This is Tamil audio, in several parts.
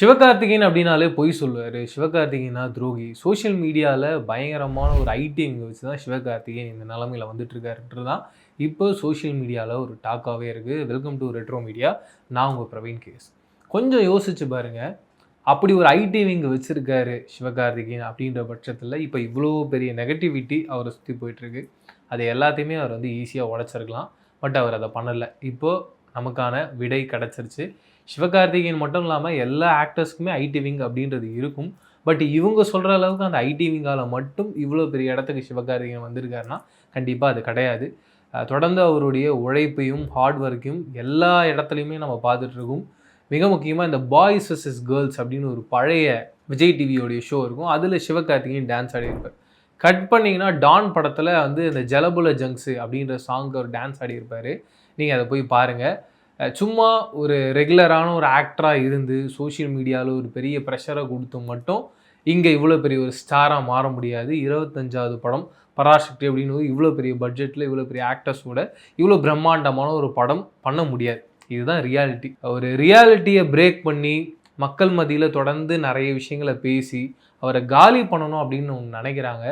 சிவகார்த்திகேயன் அப்படின்னாலே பொய் சொல்லுவாரு. சிவகார்த்திகேயனா துரோகி. சோசியல் மீடியால பயங்கரமான ஒரு ஐடிங்க வச்சு தான் சிவகார்த்திகேயன் இந்த நிலைமையில வந்துட்டு இருக்காருன்றது தான் இப்போ சோசியல் மீடியால ஒரு டாக்காவே இருக்கு. Welcome to retro media. நான் உங்க பிரவீன் கேஎஸ். கொஞ்சம் யோசிச்சு பாருங்க. அப்படி ஒரு ஐடி விங் வச்சிருக்காரு சிவகார்த்திகேயன் அப்படின்ற பட்சத்துல இப்போ இவ்வளோ பெரிய நெகட்டிவிட்டி அவரை சுத்தி போயிட்டு இருக்கு. அது எல்லாத்தையுமே அவர் வந்து ஈஸியா உடைச்சிருக்கலாம். பட் அவர் அத பண்ணல. இப்போ நமக்கான விடை கிடைச்சிருச்சு. சிவகார்த்திகேயன் மட்டும் இல்லாமல் எல்லா ஆக்டர்ஸ்க்குமே ஐடி விங் அப்படின்றது இருக்கும். பட் இவங்க சொல்கிற அளவுக்கு அந்த ஐடி விங்கால் மட்டும் இவ்வளோ பெரிய இடத்துக்கு சிவகார்த்திகேயன் வந்திருக்காருன்னா கண்டிப்பாக அது கிடையாது. தொடர்ந்து அவருடைய உழைப்பையும் ஹார்ட் ஒர்க்கையும் எல்லா இடத்துலையுமே நம்ம பார்த்துட்ருக்கோம். மிக முக்கியமாக இந்த பாய்ஸ் vs கேர்ள்ஸ் அப்படின்னு ஒரு பழைய விஜய் டிவியோடைய ஷோ இருக்கும். அதில் சிவகார்த்திகேயன் டான்ஸ் ஆடியிருப்பார். கட் பண்ணிங்கன்னா டான் படத்தில் வந்து இந்த ஜலபுல ஜங்ஸு அப்படின்ற சாங்க்கு ஒரு டான்ஸ் ஆடியிருப்பார். நீங்கள் அதை போய் பாருங்கள். சும்மா ஒரு ரெகுலரான ஒரு ஆக்டராக இருந்து சோஷியல் மீடியாவில் ஒரு பெரிய ப்ரெஷரை கொடுத்து மட்டும் இங்கே இவ்வளோ பெரிய ஒரு ஸ்டாராக மாற முடியாது. 25வது படம் பராசக்தி அப்படின்னு இவ்வளோ பெரிய பட்ஜெட்டில் இவ்வளோ பெரிய ஆக்டர்ஸோட இவ்வளோ பிரம்மாண்டமான ஒரு படம் பண்ண முடியாது. இதுதான் ரியாலிட்டி. ஒரு ரியாலிட்டியை பிரேக் பண்ணி மக்கள் மத்தியில் தொடர்ந்து நிறைய விஷயங்களை பேசி அவரை காலி பண்ணணும் அப்படின்னு ஒன்று நினைக்கிறாங்க.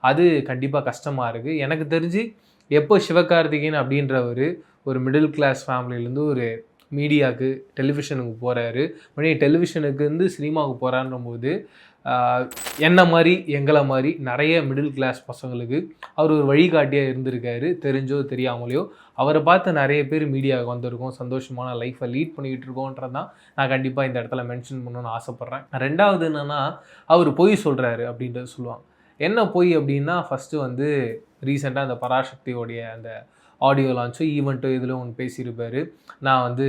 அது கண்டிப்பாக கஷ்டமாக இருக்குது. எனக்கு தெரிஞ்சு எப்போ சிவகார்த்திகேயன் அப்படின்றவர் ஒரு மிடில் கிளாஸ் ஃபேமிலியிலேருந்து ஒரு மீடியாவுக்கு டெலிவிஷனுக்கு போகிறாரு, மறுபடியும் டெலிவிஷனுக்கு வந்து சினிமாவுக்கு போகிறான்ற போது என்ன மாதிரி எங்களை மாதிரி நிறைய மிடில் கிளாஸ் பசங்களுக்கு அவர் ஒரு வழிகாட்டியாக இருந்திருக்காரு. தெரிஞ்சோ தெரியாமலையோ அவரை பார்த்து நிறைய பேர் மீடியாவுக்கு வந்திருக்கோம், சந்தோஷமான லைஃப்பை லீட் பண்ணிக்கிட்டு இருக்கோன்றது தான் நான் கண்டிப்பாக இந்த இடத்துல மென்ஷன் பண்ணணும்னு ஆசைப்பட்றேன். ரெண்டாவது என்னென்னா அவர் பொய் சொல்கிறாரு அப்படின்றது சொல்லுவாங்க. என்ன பொய் அப்படின்னா ஃபஸ்ட்டு வந்து ரீசெண்டாக அந்த பராசக்தியோடைய அந்த ஆடியோ லான்ச்சோ ஈவெண்ட்டோ இதில் ஒன்று பேசியிருப்பார். நான் வந்து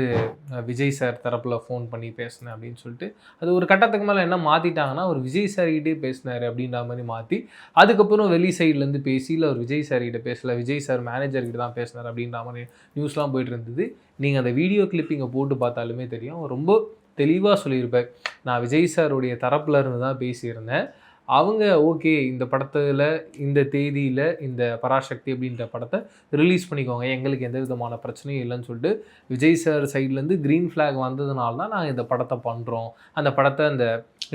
விஜய் சார் தரப்பில் ஃபோன் பண்ணி பேசினேன் அப்படின்னு சொல்லிட்டு அது ஒரு கட்டத்துக்கு மேலே என்ன மாற்றிட்டாங்கன்னா ஒரு விஜய் சார்கிட்டே பேசினார் அப்படின்ற மாதிரி மாற்றி அதுக்கப்புறம் வெளி சைட்லேருந்து பேசி இல்லை ஒரு விஜய் சார்கிட்ட பேசலை, விஜய் சார் மேனேஜர்கிட்ட தான் பேசினார் அப்படின்ற மாதிரி நியூஸ்லாம் போயிட்டு இருந்தது. நீங்கள் அந்த வீடியோ கிளிப்பிங்கை போட்டு பார்த்தாலுமே தெரியும். அவர் ரொம்ப தெளிவாக சொல்லியிருப்பார். நான் விஜய் சாருடைய தரப்பில் இருந்து தான் பேசியிருந்தேன். அவங்க ஓகே இந்த படத்தில் இந்த தேதியில் இந்த பராசக்தி அப்படின்ற படத்தை ரிலீஸ் பண்ணிக்கோங்க, எங்களுக்கு எந்த விதமான பிரச்சனையும் இல்லைன்னு சொல்லிட்டு விஜய் சார் சைட்லேருந்து க்ரீன் ஃப்ளாக் வந்ததுனால தான் நாங்கள் இந்த படத்தை பண்ணுறோம், அந்த படத்தை அந்த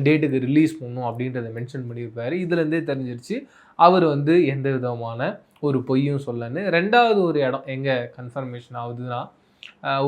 டேட்டுக்கு ரிலீஸ் பண்ணணும் அப்படின்றத மென்ஷன் பண்ணியிருப்பார். இதுலேருந்தே தெரிஞ்சிருச்சு அவர் வந்து எந்த விதமான ஒரு பொய்யும் சொல்லன்னு. ரெண்டாவது ஒரு இடம் எங்கே கன்ஃபர்மேஷன் ஆகுதுன்னா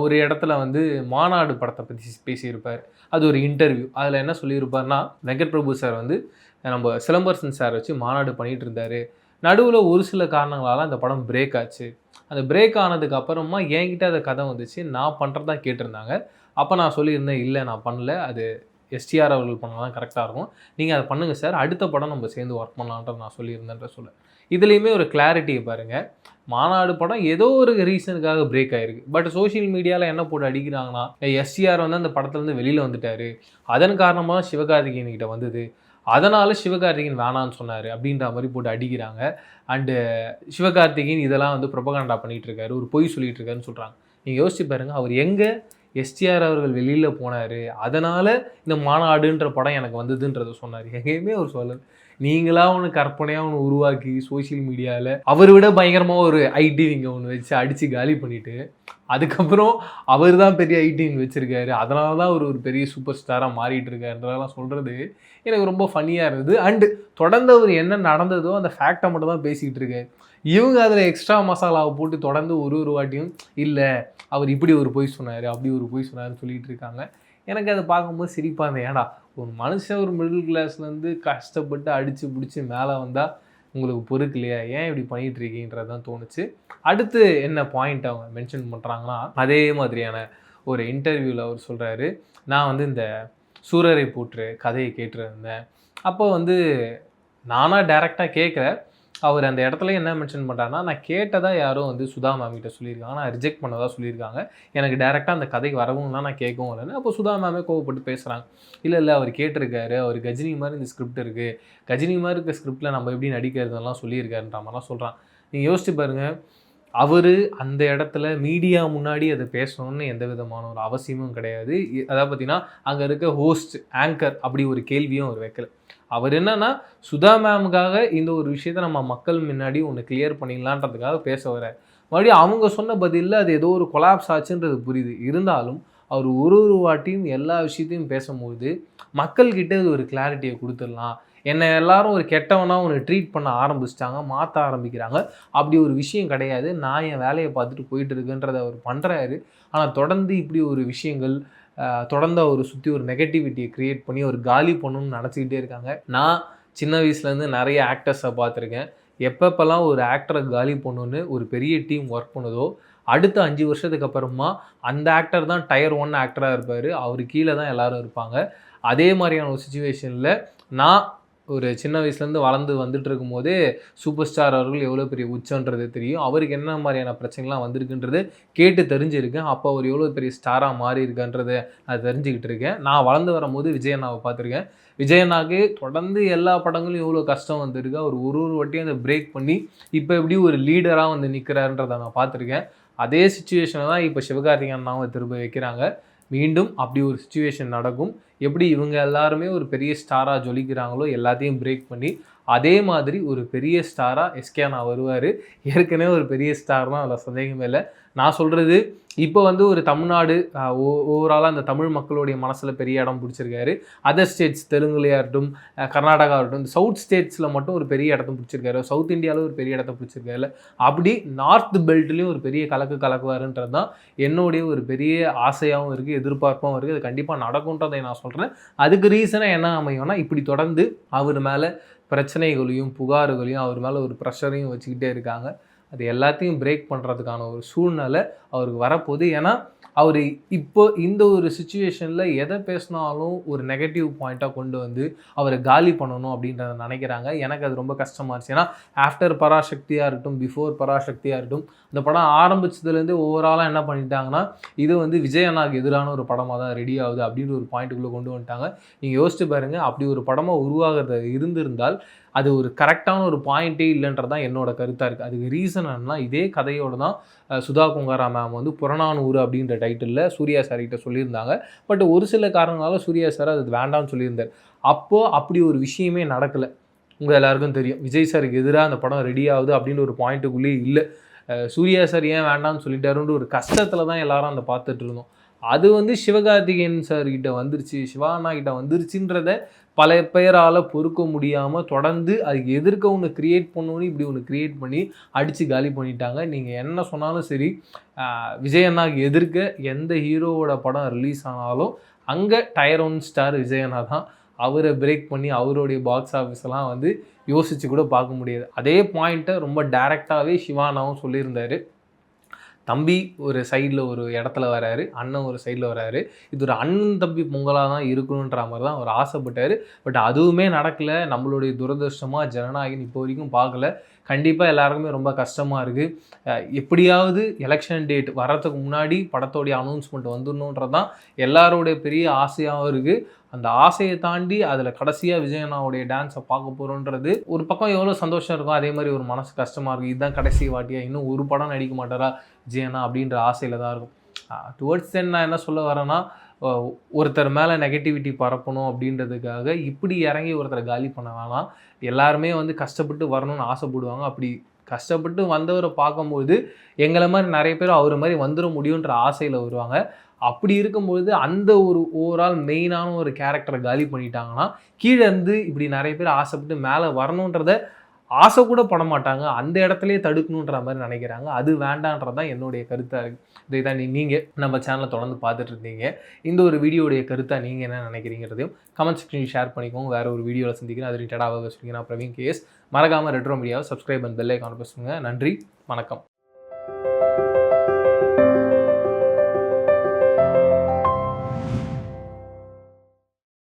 ஒரு இடத்துல வந்து மாநாடு படத்தை பற்றி பேசியிருப்பார். அது ஒரு இன்டர்வியூ. அதில் என்ன சொல்லியிருப்பார்னா வெங்கட் பிரபு சார் வந்து நம்ம சிலம்பரசன் சார் வச்சு மாநாடு பண்ணிகிட்டு இருந்தார். நடுவில் ஒரு சில காரணங்களால் அந்த படம் பிரேக் ஆச்சு. அந்த பிரேக் ஆனதுக்கு அப்புறமா என்கிட்ட அந்த கதை வந்துச்சு, நான் பண்ணுறதா கேட்டிருந்தாங்க. அப்போ நான் சொல்லியிருந்தேன் இல்லை நான் பண்ணல, அது எஸ்டிஆர் அவர்கள் பண்ணால் தான் கரெக்டாக இருக்கும், நீங்கள் அதை பண்ணுங்கள் சார், அடுத்த படம் நம்ம சேர்ந்து ஒர்க் பண்ணலான்ற நான் சொல்லியிருந்தேன்ற சொல்ல. இதுலேயுமே ஒரு கிளாரிட்டியை பாருங்கள். மாநாடு படம் ஏதோ ஒரு ரீசனுக்காக பிரேக் ஆகிருக்கு. பட் சோஷியல் மீடியாவில் என்ன போட்டு அடிக்கிறாங்கன்னா எஸ்டிஆர் வந்து அந்த படத்துலேருந்து வெளியில் வந்துட்டார், அதன் காரணமாக சிவகார்த்திகேயன் கிட்ட வந்தது, அதனால் சிவகார்த்திகேயன் வேணான்னு சொன்னார் அப்படின்ற மாதிரி போட்டு அடிக்கிறாங்க. அண்டு சிவகார்த்திகேயன் இதெல்லாம் வந்து ப்ரொபகண்டா பண்ணிகிட்டு இருக்காரு, ஒரு பொய் சொல்லிகிட்டு இருக்காருன்னு சொல்கிறாங்க. நீங்கள் யோசிச்சு பாருங்கள், அவர் எங்கே எஸ்டிஆர் அவர்கள் வெளியில் போனார், அதனால் இந்த மாநாடுன்ற படம் எனக்கு வந்ததுன்றதை சொன்னார். எங்கேயுமே அவர் சொல்லலை. நீங்களாக ஒன்று கற்பனையாக ஒன்று உருவாக்கி சோஷியல் மீடியாவில் அவரை விட பயங்கரமாக ஒரு ஐடி விங்க ஒன்று வச்சு அடித்து காலி பண்ணிவிட்டு அதுக்கப்புறம் அவர் தான் பெரிய ஐடி விங் வச்சுருக்காரு, அதனால தான் அவர் ஒரு பெரிய சூப்பர் ஸ்டாராக மாறிட்டு இருக்காருன்றதெல்லாம் சொல்கிறது எனக்கு ரொம்ப ஃபன்னியாக இருந்தது. அண்டு தொடர்ந்து அவர் என்ன நடந்ததோ அந்த ஃபேக்டை மட்டும் தான் பேசிக்கிட்டு இருக்காரு. இவங்க அதில் எக்ஸ்ட்ரா மசாலாவை போட்டு தொடர்ந்து ஒரு வாட்டியும் இல்லை அவர் இப்படி ஒரு பொய் சொன்னார் அப்படி ஒரு பொய் சொன்னார்னு சொல்லிகிட்டு இருக்காங்க. எனக்கு அதை பார்க்கும்போது சிரிப்பாக இருந்தேன். ஏடா ஒரு மனுஷன் ஒரு மிடில் கிளாஸ்லேருந்து கஷ்டப்பட்டு அடித்து பிடிச்சி மேலே வந்தால் உங்களுக்கு பொறுக்கலையா, ஏன் இப்படி பண்ணிகிட்டு இருக்கீங்கன்றது தான் தோணுச்சு. அடுத்து என்ன பாயிண்ட் அவங்க மென்ஷன் பண்ணுறாங்கன்னா அதே மாதிரியான ஒரு இன்டர்வியூவில் அவர் சொல்கிறாரு, நான் வந்து இந்த சூரரை போற்று கதையை கேட்டுருந்தேன். அப்போ வந்து நானாக டைரெக்டாக கேட்குற அவர் அந்த இடத்துல என்ன மென்ஷன் பண்ணுறாருன்னா நான் கேட்டதாக யாரும் வந்து சுதா மேம்கிட்ட சொல்லியிருக்காங்க, நான் ரிஜெக்ட் பண்ணதாக சொல்லியிருக்காங்க, எனக்கு டேரெக்டாக அந்த கதைக்கு வரவும்லாம் நான் கேட்கவும் இல்லைன்னு. அப்போ சுதா மேமே கோவப்பட்டு பேசுகிறாங்க. இல்லை அவர் கேட்டிருக்காரு, அவர் கஜினி மாதிரி இந்த ஸ்கிரிப்ட் இருக்குது, கஜினி மாதிரி இருக்க ஸ்கிரிப்டில் நம்ம எப்படி நடிக்கிறதுலாம் சொல்லியிருக்காருன்ற மாதிரிலாம் சொல்கிறான். நீங்கள் யோசிச்சு பாருங்கள், அவர் அந்த இடத்துல மீடியா முன்னாடி அதை பேசணும்னு எந்த விதமான ஒரு அவசியமும் கிடையாது. அதாவது பார்த்தீங்கன்னா அங்கே இருக்க ஹோஸ்ட் ஆங்கர் அப்படி ஒரு கேள்வியும் அவர் வைக்கல. அவர் என்னன்னா சுதா மேமுக்காக இந்த ஒரு விஷயத்தை நம்ம மக்கள் முன்னாடி ஒன்று கிளியர் பண்ணிடலான்றதுக்காக பேச வர, மறுபடியும் அவங்க சொன்ன பதிலில் அது ஏதோ ஒரு கொலாப்ஸ் ஆச்சுன்றது புரியுது. இருந்தாலும் அவர் ஒரு வாட்டியும் எல்லா விஷயத்தையும் பேசும்போது மக்கள்கிட்ட அது ஒரு கிளாரிட்டியை கொடுத்துடலாம். என்னை எல்லாரும் ஒரு கெட்டவனா ஒன்று ட்ரீட் பண்ண ஆரம்பிச்சிட்டாங்க, மாற்ற ஆரம்பிக்கிறாங்க. அப்படி ஒரு விஷயம் கிடையாது. நான் என் வேலையை பார்த்துட்டு போயிட்டு இருக்கேன்றதை அவர் பண்ணுறாரு. ஆனால் தொடர்ந்து இப்படி ஒரு விஷயங்கள் தொடர்ந்து அவரை சுற்றி ஒரு நெகட்டிவிட்டியை க்ரியேட் பண்ணி ஒரு காலி பண்ணணும்னு நினச்சிக்கிட்டே இருக்காங்க. நான் சின்ன வயசுலேருந்து நிறைய ஆக்டர்ஸை பார்த்துருக்கேன். எப்பப்பெல்லாம் ஒரு ஆக்டரை காலி பண்ணணுன்னு ஒரு பெரிய டீம் ஒர்க் பண்ணுதோ, அடுத்த 5 வருஷத்துக்கு அப்புறமா அந்த ஆக்டர் தான் டயர் 1 ஆக்டராக இருப்பார். அவர் கீழே தான் எல்லாரும் இருப்பாங்க. அதே மாதிரியான ஒரு சிச்சுவேஷனில் நான் ஒரு சின்ன வயசுலேருந்து வளர்ந்து வந்துட்டு இருக்கும்போதே சூப்பர் ஸ்டார் அவர்கள் எவ்வளோ பெரிய உச்சன்றது தெரியும். அவருக்கு என்ன மாதிரியான பிரச்சனைலாம் வந்திருக்குன்றது கேட்டு தெரிஞ்சிருக்கேன். அப்போ அவர் எவ்வளோ பெரிய ஸ்டாராக மாறி இருக்கான்றதை நான் தெரிஞ்சுக்கிட்டு இருக்கேன். நான் வளர்ந்து வரும்போது விஜய் அண்ணாவை பார்த்துருக்கேன். விஜய் அண்ணாவுக்கு தொடர்ந்து எல்லா படங்களும் எவ்வளோ கஷ்டம் வந்திருக்கு. அவர் ஒரு வாட்டியும் அதை பிரேக் பண்ணி இப்போ எப்படி ஒரு லீடராக வந்து நிற்கிறாருன்றதை நான் பார்த்துருக்கேன். அதே சிச்சுவேஷனை தான் இப்போ சிவகார்த்திகேயன் அண்ணாவை திரும்ப வைக்கிறாங்க. மீண்டும் அப்படி ஒரு சிச்சுவேஷன் நடக்கும். எப்படி இவங்க எல்லாருமே ஒரு பெரிய ஸ்டாராக ஜொலிக்கிறாங்களோ எல்லாத்தையும் பிரேக் பண்ணி அதே மாதிரி ஒரு பெரிய ஸ்டாராக எஸ்கே அண்ணா வருவார். ஏற்கனவே ஒரு பெரிய ஸ்டார் தான், அதில் சந்தேகமே இல்லை. நான் சொல்கிறது இப்போ வந்து ஒரு தமிழ்நாடு ஓவராலாக அந்த தமிழ் மக்களுடைய மனசில் பெரிய இடம் பிடிச்சிருக்காரு. அதர் ஸ்டேட்ஸ் தெலுங்குலையாக இருக்கட்டும், கர்நாடகா இருக்கட்டும், இந்த சவுத் ஸ்டேட்ஸில் மட்டும் ஒரு பெரிய இடத்த பிடிச்சிருக்காரு. சவுத் இந்தியாவில் ஒரு பெரிய இடத்த பிடிச்சிருக்காரு. அப்படி நார்த் பெல்ட்லேயும் ஒரு பெரிய கலக்குவாருன்றது தான் என்னுடைய ஒரு பெரிய ஆசையாகவும் இருக்குது, எதிர்பார்ப்பாகவும் இருக்குது. அது கண்டிப்பாக நடக்கும்ன்றதை நான் சொல்கிறேன். அதுக்கு ரீசனாக என்ன அமையும்னா, இப்படி தொடர்ந்து அவர் மேலே பிரச்சனைகளையும் புகார்களையும் அவர் மேலே ஒரு ப்ரெஷரையும் வச்சுக்கிட்டே இருக்காங்க. அது எல்லாத்தையும் பிரேக் பண்ணுறதுக்கான ஒரு சூழ்நிலை அவருக்கு வரப்போகுது. ஏன்னா அவர் இப்போ இந்த ஒரு சிச்சுவேஷனில் எதை பேசினாலும் ஒரு நெகட்டிவ் பாயிண்ட்டாக கொண்டு வந்து அவரை காலி பண்ணணும் அப்படின்றத நினைக்கிறாங்க. எனக்கு அது ரொம்ப கஷ்டமாக இருந்துச்சு. ஏன்னா ஆஃப்டர் பராசக்தியாக இருக்கட்டும், பிஃபோர் பராசக்தியாக இருக்கட்டும், இந்த படம் ஆரம்பிச்சதுலேருந்து ஓவராலாக என்ன பண்ணிட்டாங்கன்னா, இது வந்து விஜய் அண்ணாவுக்கு எதிரான ஒரு படமாக தான் ரெடி ஆகுது அப்படின்ற ஒரு பாயிண்ட்டுக்குள்ளே கொண்டு வந்துட்டாங்க. நீங்கள் யோசிச்சு பாருங்கள், அப்படி ஒரு படமாக உருவாகிறது இருந்திருந்தால் அது ஒரு கரெக்டான ஒரு பாயிண்ட்டே இல்லைன்றது தான் என்னோட கருத்தாக இருக்குது. அதுக்கு ரீசன் என்னன்னா, இதே கதையோடு தான் சுதா கொங்காரா மேம் வந்து புறநானூறு அப்படின்ற டைட்டிலில் சூர்யா சார்கிட்ட சொல்லியிருந்தாங்க. பட் ஒரு சில காரணங்களால் சூர்யா சார் அது வேண்டாம்னு சொல்லியிருந்தார். அப்போது அப்படி ஒரு விஷயமே நடக்கலை. உங்கள் எல்லாருக்கும் தெரியும், விஜய் சாருக்கு எதிராக அந்த படம் ரெடி ஆகுது அப்படின்ற ஒரு பாயிண்ட்டுக்குள்ளேயே இல்லை. சூர்யா சார் ஏன் வேண்டாம்னு சொல்லிட்டாருன்ற ஒரு கஷ்டத்தில் தான் எல்லாரும் அந்த பார்த்துட்டு இருந்தோம். அது வந்து சிவகார்த்திகேயன் சார்கிட்ட வந்துருச்சு, சிவா அண்ணா கிட்ட வந்துருச்சுன்றத பல பேரால் பொறுக்க முடியாமல் தொடர்ந்து அதுக்கு எதிர்க்க ஒன்று க்ரியேட் பண்ணணுன்னு இப்படி ஒன்று க்ரியேட் பண்ணி அடித்து காலி பண்ணிட்டாங்க. நீங்கள் என்ன சொன்னாலும் சரி, விஜய் அண்ணாவுக்கு எதிர்க்க எந்த ஹீரோவோட படம் ரிலீஸ் ஆனாலும் அங்கே டயர் 1 ஸ்டார் விஜய் அண்ணா தான். அவரை பிரேக் பண்ணி அவருடைய பாக்ஸ் ஆஃபீஸெல்லாம் வந்து யோசித்து கூட பார்க்க முடியாது. அதே பாயிண்ட்டை ரொம்ப டைரெக்டாகவே சிவானாவும் சொல்லியிருந்தார். தம்பி ஒரு சைடில் ஒரு இடத்துல வராரு, அண்ணன் ஒரு சைடில் வராரு. இது ஒரு அண்ணன் தம்பி பொங்கலாக தான் இருக்கணுன்ற மாதிரி தான் அவர் ஆசைப்பட்டார். பட் அதுவுமே நடக்கலை. நம்மளுடைய துரதிர்ஷ்டமாக ஜனநாயகன் இப்போ வரைக்கும் பார்க்கல. கண்டிப்பாக எல்லாருக்குமே ரொம்ப கஷ்டமாக இருக்குது. எப்படியாவது எலெக்ஷன் டேட் வர்றதுக்கு முன்னாடி படத்தோடைய அனௌன்ஸ்மெண்ட் வந்துடணுன்றது தான் எல்லாரோடைய பெரிய ஆசையாகவும் இருக்குது. அந்த ஆசையை தாண்டி அதில் கடைசியாக விஜய் அண்ணாவுடைய டான்ஸை பார்க்க போகிறோன்றது ஒரு பக்கம் எவ்வளோ சந்தோஷம் இருக்கும், அதே மாதிரி ஒரு மனசு கஷ்டமாக இருக்கும். இதுதான் கடைசி வாட்டியாக இன்னும் ஒரு படம் நடிக்க மாட்டாரா விஜய் அண்ணா அப்படின்ற ஆசையில் தான் இருக்கும். டுவர்ட்ஸ் தென் நான் என்ன சொல்ல வரேன்னா, ஒருத்தர் மேலே நெகட்டிவிட்டி பரப்பணும் அப்படின்றதுக்காக இப்படி இறங்கி ஒருத்தரை காலி பண்ண வேணாம். எல்லாருமே வந்து கஷ்டப்பட்டு வரணும்னு ஆசைப்படுவாங்க. அப்படி கஷ்டப்பட்டு வந்தவரை பார்க்கும்போது எங்களை மாதிரி நிறைய பேர் அவர் மாதிரி வந்துட முடியுன்ற ஆசையில் வருவாங்க. அப்படி இருக்கும்பொழுது அந்த ஒரு ஓவரால் மெயினான ஒரு கேரக்டரை காலி பண்ணிட்டாங்கன்னா, கீழே இருந்து இப்படி நிறைய பேர் ஆசைப்பட்டு மேலே வரணுன்றத ஆசை கூட பட மாட்டாங்க. அந்த இடத்துலையே தடுக்கணுன்ற மாதிரி நினைக்கிறாங்க. அது வேண்டான்றது தான் என்னுடைய கருத்தாக இருக்குது. இதை தான் நீங்கள் நம்ம சேனலை தொடர்ந்து பார்த்துட்டு இருந்தீங்க. இந்த ஒரு வீடியோடைய கருத்தாக நீங்கள் என்ன நினைக்கிறீங்கிறதையும் கமெண்ட் செக்ஷனில் ஷேர் பண்ணிக்கோங்க. வேறு ஒரு வீடியோவில் சந்திக்கிறேன். அது ரிலேட்டடாக வச்சுருக்கீங்க. நான் பிரவீன் கேஎஸ். மறக்காமல் ரெட்ரோ மீடியாவை subscribe and bell icon press பண்ணுங்கள். நன்றி, வணக்கம்.